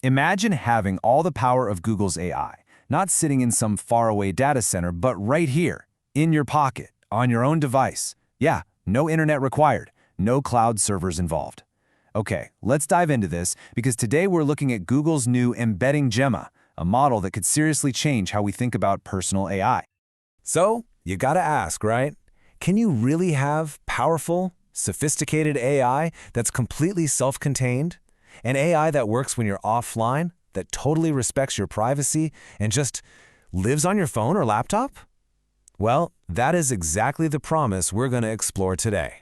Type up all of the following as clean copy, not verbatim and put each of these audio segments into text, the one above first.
Imagine having all the power of Google's AI, not sitting in some faraway data center, but right here, in your pocket, on your own device. Yeah, no internet required, no cloud servers involved. Okay, let's dive into this because today we're looking at Google's new EmbeddingGemma, a model that could seriously change how we think about personal AI. So, you gotta ask, right? Can you really have powerful, sophisticated AI that's completely self-contained? An AI that works when you're offline, that totally respects your privacy, and just lives on your phone or laptop? Well, that is exactly the promise we're going to explore today.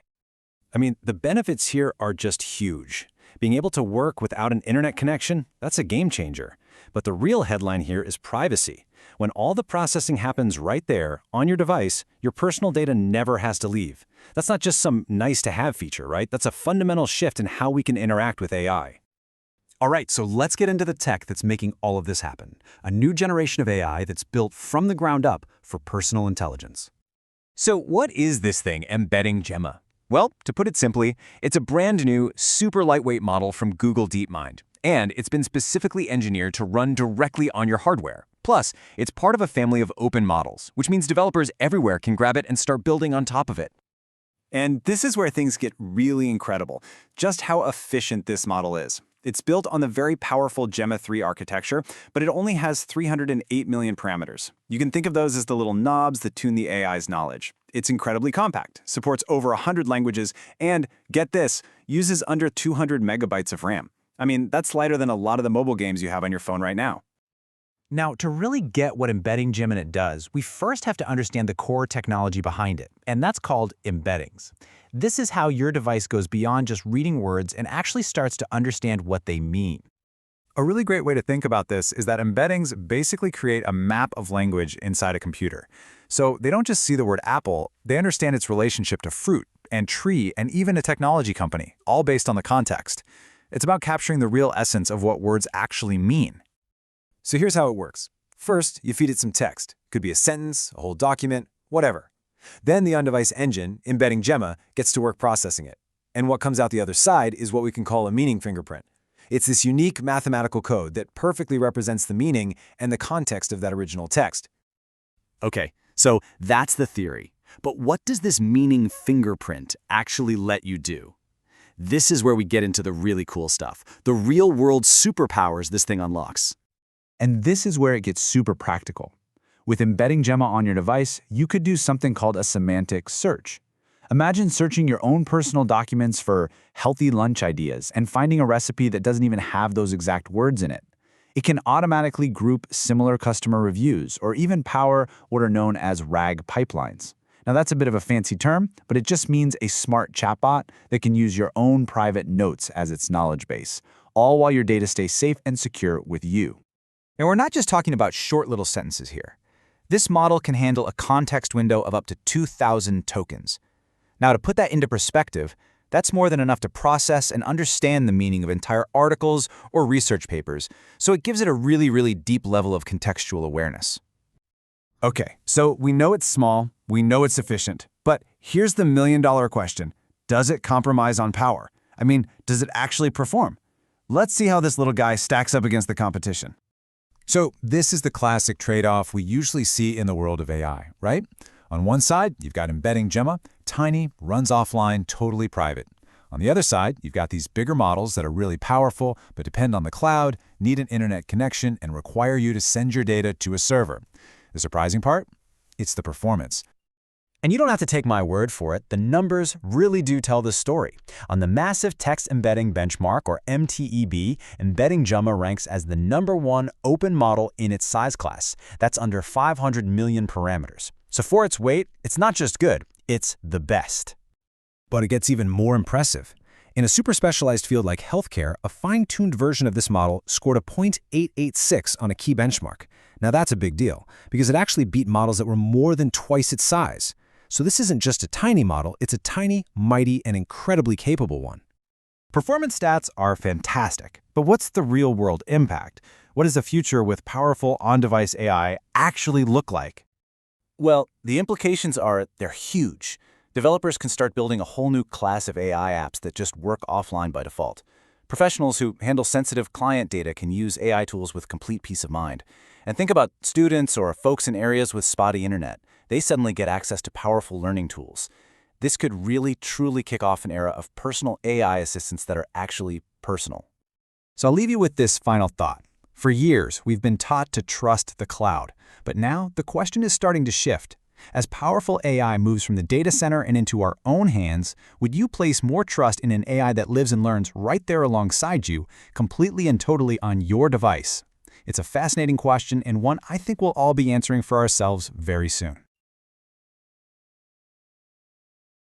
I mean, the benefits here are just huge. Being able to work without an internet connection, that's a game changer. But the real headline here is privacy. When all the processing happens right there, on your device, your personal data never has to leave. That's not just some nice-to-have feature, right? That's a fundamental shift in how we can interact with AI. All right, so let's get into the tech that's making all of this happen. A new generation of AI that's built from the ground up for personal intelligence. So what is this thing, EmbeddingGemma? Well, to put it simply, it's a brand new, super lightweight model from Google DeepMind, and it's been specifically engineered to run directly on your hardware. Plus, it's part of a family of open models, which means developers everywhere can grab it and start building on top of it. And this is where things get really incredible, just how efficient this model is. It's built on the very powerful Gemma 3 architecture, but it only has 308 million parameters. You can think of those as the little knobs that tune the AI's knowledge. It's incredibly compact, supports over 100 languages, and, get this, uses under 200 megabytes of RAM. I mean, that's lighter than a lot of the mobile games you have on your phone right now. Now, to really get what EmbeddingGemma does, we first have to understand the core technology behind it, and that's called embeddings. This is how your device goes beyond just reading words and actually starts to understand what they mean. A really great way to think about this is that embeddings basically create a map of language inside a computer. So they don't just see the word apple, they understand its relationship to fruit and tree and even a technology company, all based on the context. It's about capturing the real essence of what words actually mean. So here's how it works. First, you feed it some text. Could be a sentence, a whole document, whatever. Then the on-device engine, EmbeddingGemma, gets to work processing it. And what comes out the other side is what we can call a meaning fingerprint. It's this unique mathematical code that perfectly represents the meaning and the context of that original text. Okay, so that's the theory. But what does this meaning fingerprint actually let you do? This is where we get into the really cool stuff, the real-world superpowers this thing unlocks. And this is where it gets super practical. With EmbeddingGemma on your device, you could do something called a semantic search. Imagine searching your own personal documents for healthy lunch ideas and finding a recipe that doesn't even have those exact words in it. It can automatically group similar customer reviews or even power what are known as RAG pipelines. Now that's a bit of a fancy term, but it just means a smart chatbot that can use your own private notes as its knowledge base, all while your data stays safe and secure with you. And we're not just talking about short little sentences here. This model can handle a context window of up to 2,000 tokens. Now, to put that into perspective, that's more than enough to process and understand the meaning of entire articles or research papers, so it gives it a really deep level of contextual awareness. Okay, so we know it's small, we know it's efficient, but here's the million-dollar question. Does it compromise on power? I mean, does it actually perform? Let's see how this little guy stacks up against the competition. So this is the classic trade-off we usually see in the world of AI, right? On one side, you've got EmbeddingGemma, tiny, runs offline, totally private. On the other side, you've got these bigger models that are really powerful, but depend on the cloud, need an internet connection, and require you to send your data to a server. The surprising part? It's the performance. And you don't have to take my word for it, the numbers really do tell the story. On the Massive Text Embedding Benchmark, or MTEB, EmbeddingGemma ranks as the #1 open model in its size class. That's under 500 million parameters. So for its weight, it's not just good, it's the best. But it gets even more impressive. In a super specialized field like healthcare, a fine-tuned version of this model scored a .886 on a key benchmark. Now that's a big deal, because it actually beat models that were more than twice its size. So this isn't just a tiny model, it's a tiny, mighty, and incredibly capable one. Performance stats are fantastic, but what's the real-world impact? What does a future with powerful on-device AI actually look like? Well, the implications are they're huge. Developers can start building a whole new class of AI apps that just work offline by default. Professionals who handle sensitive client data can use AI tools with complete peace of mind. And think about students or folks in areas with spotty internet. They suddenly get access to powerful learning tools. This could really, truly kick off an era of personal AI assistants that are actually personal. So I'll leave you with this final thought. For years, we've been taught to trust the cloud. But now, the question is starting to shift. As powerful AI moves from the data center and into our own hands, would you place more trust in an AI that lives and learns right there alongside you, completely and totally on your device? It's a fascinating question and one I think we'll all be answering for ourselves very soon.